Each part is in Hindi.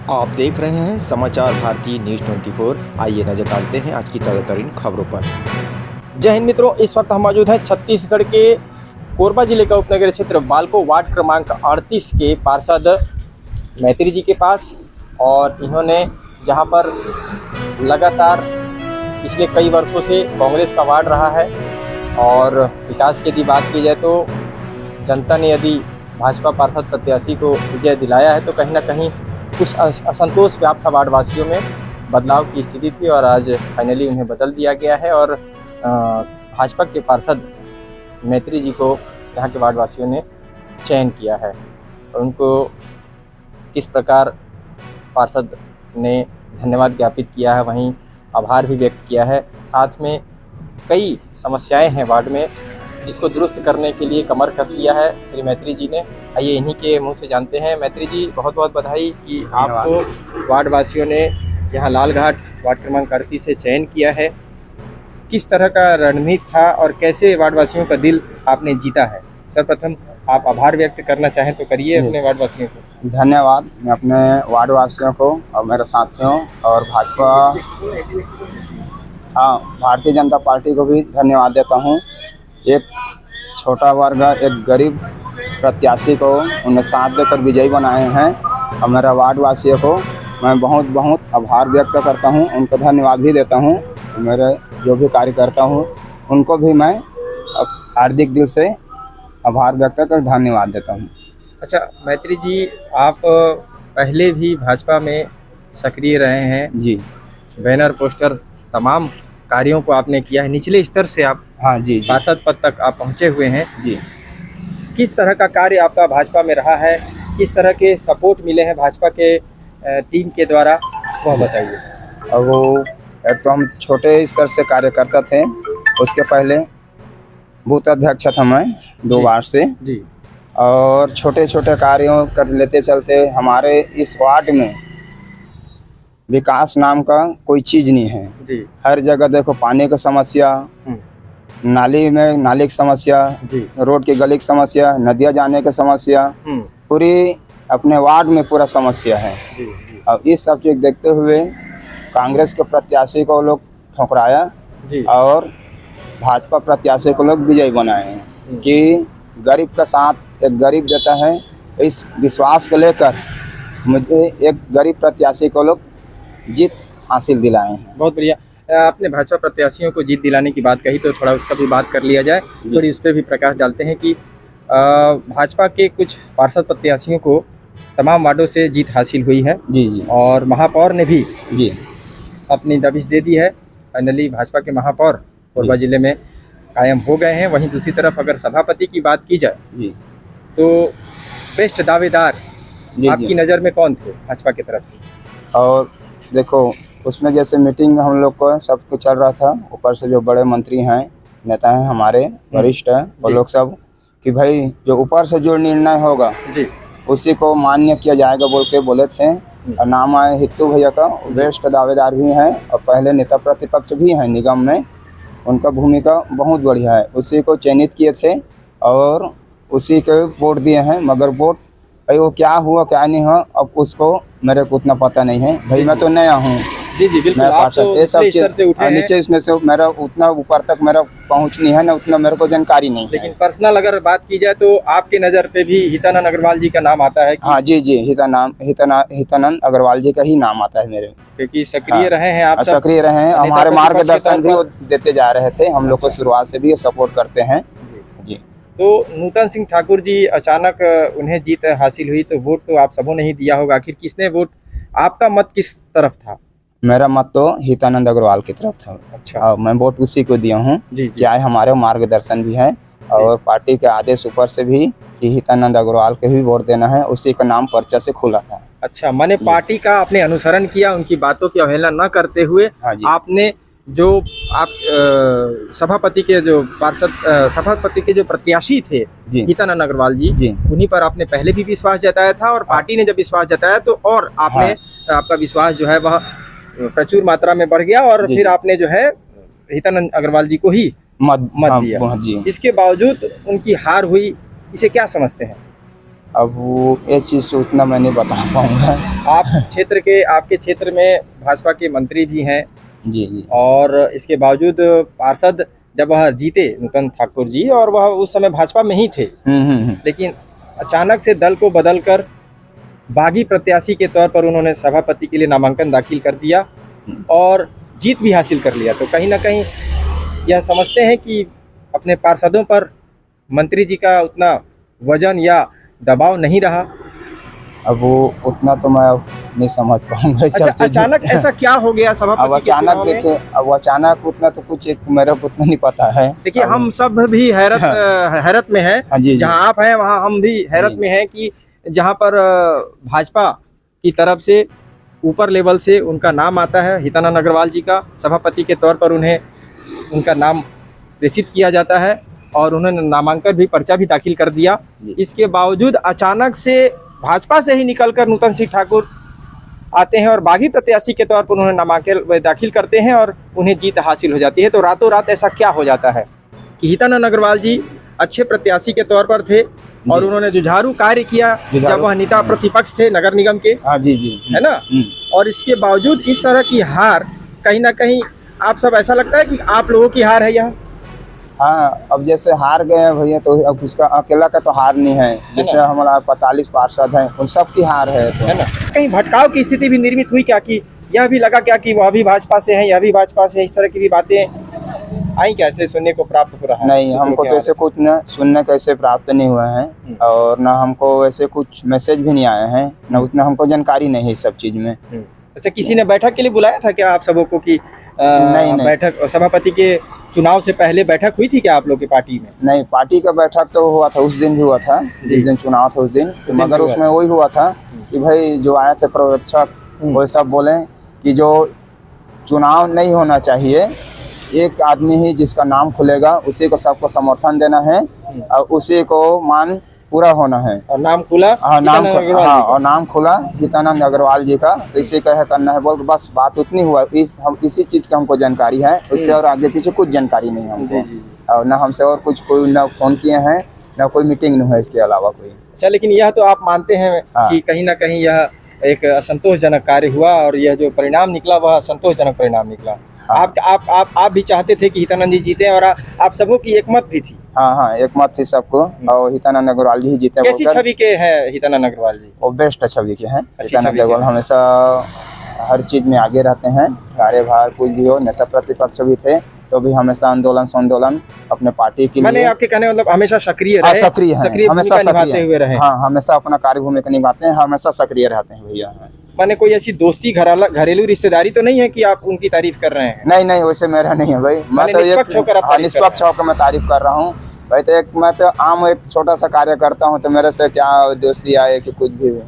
आप देख रहे हैं समाचार भारती न्यूज़ 24। आइए नजर डालते हैं आज की ताज़ा तरीन खबरों पर। जय हिंद मित्रों, इस वक्त हम मौजूद हैं छत्तीसगढ़ के कोरबा जिले का उपनगरीय क्षेत्र बालको वार्ड क्रमांक 38 के पार्षद मैत्री जी के पास। और इन्होंने जहां पर लगातार पिछले कई वर्षों से कांग्रेस का वार्ड रहा है और विकास की यदि बात की जाए तो जनता ने यदि भाजपा पार्षद प्रत्याशी को विजय दिलाया है तो कहीं ना कहीं कुछ असंतोष व्याप्त था वार्ड वासियों में। बदलाव की स्थिति थी और आज फाइनली उन्हें बदल दिया गया है और भाजपा के पार्षद मैत्री जी को यहाँ के वार्ड वासियों ने चयन किया है। और उनको किस प्रकार पार्षद ने धन्यवाद ज्ञापित किया है, वहीं आभार भी व्यक्त किया है। साथ में कई समस्याएं हैं वार्ड में जिसको दुरुस्त करने के लिए कमर कस लिया है श्री मैत्री जी ने। आइए इन्हीं के मुंह से जानते हैं। मैत्री जी, बहुत बहुत बधाई कि आपको वार्ड वासियों ने यहाँ लालघाट वार्ड क्रमांक 38 से चयन किया है। किस तरह का रणनीति था और कैसे वार्ड वासियों का दिल आपने जीता है? सर्वप्रथम आप आभार व्यक्त करना चाहें तो करिए अपने वार्ड वासियों को। धन्यवाद। मैं अपने वार्ड वासियों को और मेरे साथियों और भारतीय जनता पार्टी को भी धन्यवाद देता हूँ। एक छोटा वर्ग, एक गरीब प्रत्याशी को उन्हें साथ देकर विजयी बनाए हैं और मेरा वार्ड वासियों को मैं बहुत बहुत आभार व्यक्त करता हूं, उनको धन्यवाद भी देता हूं। मेरे जो भी कार्यकर्ता हूं उनको भी मैं हार्दिक दिल से आभार व्यक्त कर धन्यवाद देता हूं। अच्छा मैत्री जी, आप पहले भी भाजपा में सक्रिय रहे हैं जी। बैनर पोस्टर तमाम कार्यों को आपने किया है, निचले स्तर से आप जी पार्षद पद तक आप पहुंचे हुए हैं जी। किस तरह का कार्य आपका भाजपा में रहा है, किस तरह के सपोर्ट मिले हैं भाजपा के टीम के द्वारा, वह बताइए। और वो एक तो हम छोटे स्तर से कार्यकर्ता थे, उसके पहले बूथ अध्यक्ष था मैं 2 बार से जी। और छोटे छोटे कार्यों कर लेते चलते हमारे इस वार्ड में विकास नाम का कोई चीज़ नहीं है जी। हर जगह देखो पानी की समस्या, नाली में नाली की समस्या, रोड की गली की समस्या, नदियाँ जाने की समस्या, पूरी अपने वार्ड में पूरा समस्या है। अब इस सब चीज़ देखते हुए कांग्रेस के प्रत्याशी को लोग ठुकराया और भाजपा प्रत्याशी को लोग विजयी बनाए हैं कि गरीब का साथ एक गरीब देता है। इस विश्वास को लेकर मुझे एक गरीब प्रत्याशी को लोग जीत हासिल दिलाए हैं। बहुत बढ़िया। आपने भाजपा प्रत्याशियों को जीत दिलाने की बात कही तो थोड़ा उसका भी बात कर लिया जाए, थोड़ी इस पर भी प्रकाश डालते हैं कि भाजपा के कुछ पार्षद प्रत्याशियों को तमाम वार्डों से जीत हासिल हुई है जी और महापौर ने भी जी अपनी दबिश दे दी है। फाइनली भाजपा के महापौर कोरबा जिले में कायम हो गए हैं। वहीं दूसरी तरफ अगर सभापति की बात की जाए जी तो बेस्ट दावेदार आपकी नज़र में कौन थे भाजपा की तरफ से? और देखो उसमें जैसे मीटिंग में हम लोग को सब कुछ चल रहा था, ऊपर से जो बड़े मंत्री हैं, नेता हैं, हमारे वरिष्ठ हैं, वो लोग सब कि भाई जो ऊपर से जो निर्णय होगा जी उसी को मान्य किया जाएगा बोल के बोले थे। और नाम आए हित्तू भैया का, बेस्ट दावेदार भी हैं और पहले नेता प्रतिपक्ष भी हैं निगम में, उनका भूमिका बहुत बढ़िया है। उसी को चयनित किए थे और उसी के वोट दिए हैं। मगर वोट भाई वो क्या हुआ क्या नहीं हुआ अब उसको मेरे को उतना पता नहीं है भाई, मैं तो नया हूँ। जी बिल्कुल, आप तो ये सब चीज नीचे इसमें से मेरा उतना ऊपर तक मेरा पहुँच नहीं है ना, उतना मेरे को जानकारी नहीं है। लेकिन पर्सनल अगर बात की जाए तो आपके नज़र पे भी हितानंद अग्रवाल जी का नाम आता है? हाँ जी, हितानंद अग्रवाल जी का ही नाम आता है मेरे, क्योंकि सक्रिय रहे हैं आप, सक्रिय रहे हैं। हमारे मार्गदर्शन भी वो देते जा रहे थे, हम लोग को शुरुआत से भी सपोर्ट करते हैं जी। तो नूतन सिंह ठाकुर जी अचानक उन्हें जीत हासिल हुई तो वोट तो आप सबों ने ही दिया होगा, आखिर किसने वोट, आपका मत किस तरफ था? मेरा मत तो हितानंद अग्रवाल की तरफ था। अच्छा। मैं वोट उसी को दिया हूँ। क्या है हमारे मार्गदर्शन भी है और पार्टी के आदेश ऊपर से भी कि हितानंद अग्रवाल के ही वोट देना है, उसी का नाम पर्चा से खुला था। अच्छा, मैंने पार्टी का आपने अनुसरण किया, उनकी बातों की अवहेलना न करते हुए आपने जो आप सभापति के जो पार्षद सभापति के जो प्रत्याशी थे हितानंद अग्रवाल जी, उन्हीं पर आपने पहले भी विश्वास जताया था और पार्टी ने जब विश्वास जताया तो और आपने आपका विश्वास जो है वह प्रचुर मात्रा में बढ़ गया और फिर आपने जो है हितानंद अग्रवाल जी को ही मत दिया। इसके बावजूद उनकी हार हुई, इसे क्या समझते हैं? अब वो ये चीज़ तो उतना मैं नहीं बता पाऊँगा। आपके क्षेत्र में भाजपा के मंत्री भी हैं जी जी। और इसके बावजूद पार्षद जब वह जीते नूतन ठाकुर जी और वह उस समय भाजपा में ही थे, लेकिन अचानक से दल को बदलकर बागी प्रत्याशी के तौर पर उन्होंने सभापति के लिए नामांकन दाखिल कर दिया और जीत भी हासिल कर लिया। तो कहीं ना कहीं यह समझते हैं कि अपने पार्षदों पर मंत्री जी का उतना वजन या दबाव नहीं रहा। अब वो उतना तो मैं अब नहीं समझ पाऊंगा सब अच्छा, चीज़ें। अचानक ऐसा क्या हो गया अब सभापति के अचानक चुनाव में? देखे, अब अचानक उतना तो कुछ मेरे को उतना नहीं पता है। देखिए, हम सब भी हैरत में हैं। हाँ जी, जहां आप हैं वहां हम भी हैरत जी। में हैं कि जहां पर भाजपा की तरफ से ऊपर लेवल से उनका नाम आता है, हितानंद अग्रवाल जी का सभापति के तौर पर उन्हें उनका नाम प्रेषित किया जाता है और उन्होंने नामांकन भी पर्चा भी दाखिल कर दिया। इसके बावजूद अचानक से भाजपा से ही निकलकर नूतन सिंह ठाकुर आते हैं और बागी प्रत्याशी के तौर पर उन्होंने नामांकन दाखिल करते हैं और उन्हें जीत हासिल हो जाती है। तो रातों रात ऐसा क्या हो जाता है कि हितानंद अग्रवाल जी अच्छे प्रत्याशी के तौर पर थे और उन्होंने जुझारू कार्य किया जब वह नेता प्रतिपक्ष थे नगर निगम के, हाँ जी जी, है ना। और इसके बावजूद इस तरह की हार, कहीं ना कहीं आप सब ऐसा लगता है कि आप लोगों की हार है यह? हाँ, अब जैसे हार गए हैं भैया तो अब उसका अकेला का तो हार नहीं है। जैसे हमारा 45 पार्षद हैं, उन सब की हार है तो। है ना। कहीं भटकाव की स्थिति भी निर्मित हुई क्या कि यह भी लगा क्या कि वह भी भाजपा से है, यह भी भाजपा से है, इस तरह की भी बातें आई कैसे सुनने को प्राप्त हो रहा है? नहीं, हमको तो ऐसे कुछ न सुनने कैसे प्राप्त नहीं हुआ है और न हमको वैसे कुछ मैसेज भी नहीं आए हैं, न उतना हमको जानकारी नहीं है इस सब चीज़ में। अच्छा, किसी ने बैठक के लिए बुलाया था क्या आप सबों को कि नहीं। बैठक सभापति के चुनाव से पहले बैठक हुई थी क्या आप लोग की पार्टी में? नहीं, पार्टी का बैठक तो हुआ था, उस दिन भी हुआ था जिस दिन चुनाव था उस दिन, मगर उसमें वही हुआ था कि भाई जो आए थे पर्यवेक्षक वो सब बोले कि जो चुनाव नहीं होना चाहिए, एक आदमी ही जिसका नाम खुलेगा उसी को सबको समर्थन देना है और उसी को मान पूरा होना है। और नाम खुला? हाँ, नाम हितानंद अग्रवाल हाँ, जी का। और नाम खुला हितानंद अग्रवाल जी का। तो इसी का है करना है बोल, बस बात उतनी हुआ। हम इसी चीज़ का हमको जानकारी है, उससे और आगे पीछे कुछ जानकारी नहीं है हमको। और ना हमसे और कुछ कोई ना फ़ोन किए हैं, ना कोई मीटिंग नहीं है इसके अलावा कोई। अच्छा, लेकिन यह तो आप मानते हैं कि कहीं ना कहीं यह एक असंतोषजनक कार्य हुआ और यह जो परिणाम निकला वह असंतोषजनक परिणाम निकला। हाँ। आप भी चाहते थे कि हितानंद जी जीते और आप सबों की एकमत भी थी। हाँ, एक मत थी सबको और हितानंद अग्रवाल जी ही जीते। कैसी छवि के हैं हितानंद अग्रवाल जी? वो बेस्ट छवि के हैं। अच्छी हितानंद छवि के अग्रवाल हमेशा हर चीज़ में आगे रहते हैं, कार्यभार कुछ भी हो। नेता प्रतिपक्ष भी थे तो भी हमेशा आंदोलन अपने पार्टी के मैंने लिए। आपके कहने मतलब हमेशा सक्रिय रहे, सक्रिय हैं, हमेशा भूमिका निभाते हुए रहे। हाँ, हमेशा अपना कार्य भूमिका निभाते हैं, हमेशा सक्रिय रहते हैं भैया। मैंने कोई ऐसी दोस्ती घरेलू रिश्तेदारी तो नहीं है कि आप उनकी तारीफ कर रहे हैं? नहीं, वैसे मेरा नहीं है भाई। मैं तो निष्पक्ष होकर आप तारीफ कर रहे हैं। निष्पक्ष होकर मैं तारीफ कर रहा हूँ भाई। तो मैं तो आम एक छोटा सा कार्य करता हूँ, तो मेरे से क्या दोस्ती आए कि कुछ भी।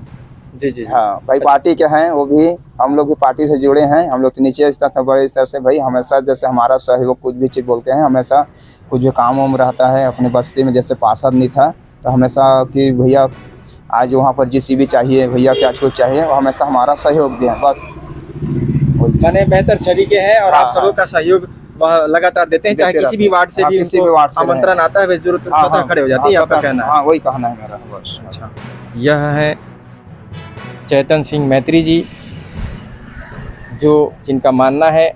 जी। हाँ भाई, पार्टी के हैं वो भी, हम लोग भी पार्टी से जुड़े हैं। हम लोग तो नीचे स्तर से बड़े स्तर से भाई हमेशा जैसे हमारा सहयोग कुछ भी चीज़ बोलते हैं, हमेशा कुछ भी काम वाम रहता है अपनी बस्ती में। जैसे पार्षद नहीं था तो हमेशा कि भैया आज वहाँ पर जीसीबी चाहिए, भैया क्या कुछ चाहिए, वो हमेशा हमारा सहयोग दें बस। मैंने बेहतर छवि के हैं और आप सबों का सहयोग वह लगातार देते हैं, चाहे किसी भी वार्ड से भी उनको आमंत्रण आता है, जरूरत स्वतः खड़े हो जाती है। आपका कहना है? हाँ, वही कहना है मेरा बस। अच्छा, यह है चेतन सिंह मैत्री जी, जो जिनका मानना है,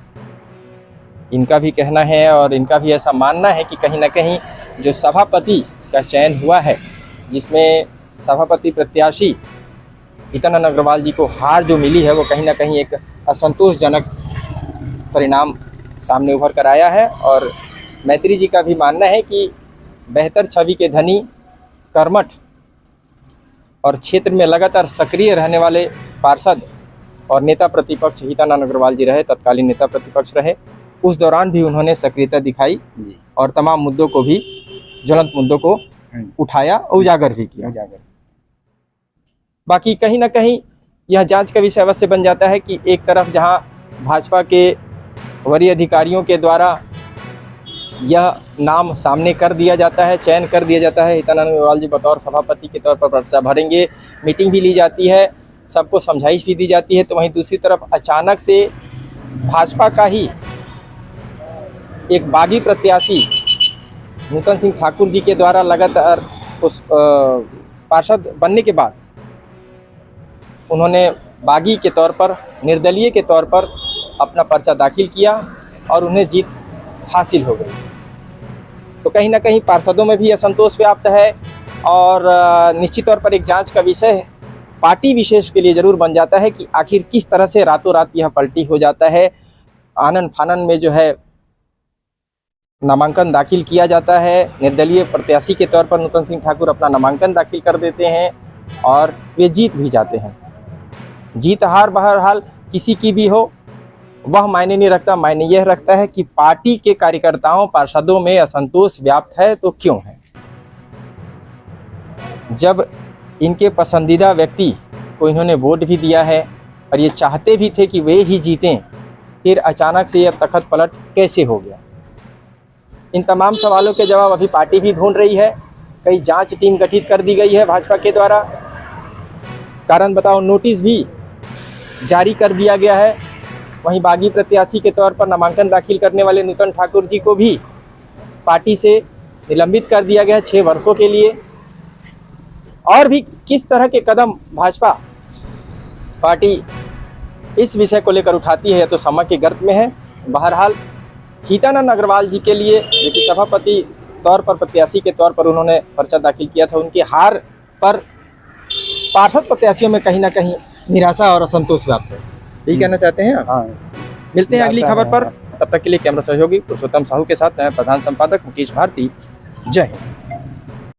इनका भी कहना है और इनका भी ऐसा मानना है कि कहीं ना कहीं जो सभापति का चयन हुआ है, जिसमें सभापति प्रत्याशी हितानंद अग्रवाल जी को हार जो मिली है, वो कहीं ना कहीं एक असंतोषजनक परिणाम सामने उभर कर आया है। और मैत्री जी का भी मानना है कि बेहतर छवि के धनी, कर्मठ और क्षेत्र में लगातार सक्रिय रहने वाले पार्षद और नेता प्रतिपक्ष हितानंद अग्रवाल जी रहे, तत्कालीन नेता प्रतिपक्ष रहे। उस दौरान भी उन्होंने सक्रियता दिखाई और तमाम मुद्दों को भी, ज्वलंत मुद्दों को उठाया, उजागर भी किया। बाकी कहीं ना कहीं यह जांच का विषय अवश्य बन जाता है कि एक तरफ जहां भाजपा के वरीय अधिकारियों के द्वारा यह नाम सामने कर दिया जाता है, चयन कर दिया जाता है, हितानंद अग्रवाल जी बतौर सभापति के तौर पर पर्चा भरेंगे, मीटिंग भी ली जाती है, सबको समझाइश भी दी जाती है, तो वहीं दूसरी तरफ अचानक से भाजपा का ही एक बागी प्रत्याशी नूतन सिंह ठाकुर जी के द्वारा लगातार उस पार्षद बनने के बाद उन्होंने बागी के तौर पर, निर्दलीय के तौर पर अपना पर्चा दाखिल किया और उन्हें जीत हासिल हो गई। तो कहीं ना कहीं पार्षदों में भी असंतोष व्याप्त है और निश्चित तौर पर एक जांच का विषय पार्टी विशेष के लिए ज़रूर बन जाता है कि आखिर किस तरह से रातों रात यह पलटी हो जाता है। आनन फानन में जो है नामांकन दाखिल किया जाता है, निर्दलीय प्रत्याशी के तौर पर नूतन सिंह ठाकुर अपना नामांकन दाखिल कर देते हैं और वे जीत भी जाते हैं। जीत हार बहरहाल किसी की भी हो वह मायने नहीं रखता, मायने यह रखता है कि पार्टी के कार्यकर्ताओं पार्षदों में असंतोष व्याप्त है तो क्यों है। जब इनके पसंदीदा व्यक्ति को इन्होंने वोट भी दिया है और ये चाहते भी थे कि वे ही जीतें, फिर अचानक से यह तखत पलट कैसे हो गया। इन तमाम सवालों के जवाब अभी पार्टी भी ढूंढ रही है। कई जांच टीम गठित कर दी गई है भाजपा के द्वारा। कारण बताओ नोटिस भी जारी कर दिया गया है। वहीं बागी प्रत्याशी के तौर पर नामांकन दाखिल करने वाले नूतन ठाकुर जी को भी पार्टी से निलंबित कर दिया गया है 6 वर्षों के लिए। और भी किस तरह के कदम भाजपा पार्टी इस विषय को लेकर उठाती है तो समय के गर्त में है। बहरहाल गीतानंद अग्रवाल जी के लिए जो कि सभापति तौर पर प्रत्याशी के तौर पर उन्होंने पर्चा दाखिल किया था, उनकी हार पर पार्षद प्रत्याशियों में कहीं ना कहीं निराशा और असंतोष व्याप्त है। यही कहना चाहते हैं आप? हाँ, मिलते हैं अगली निराशा खबर है। पर। तब तक के लिए कैमरा सहयोगी पुरुषोत्तम साहू के साथ मैं प्रधान संपादक मुकेश भारती। जय हिंद।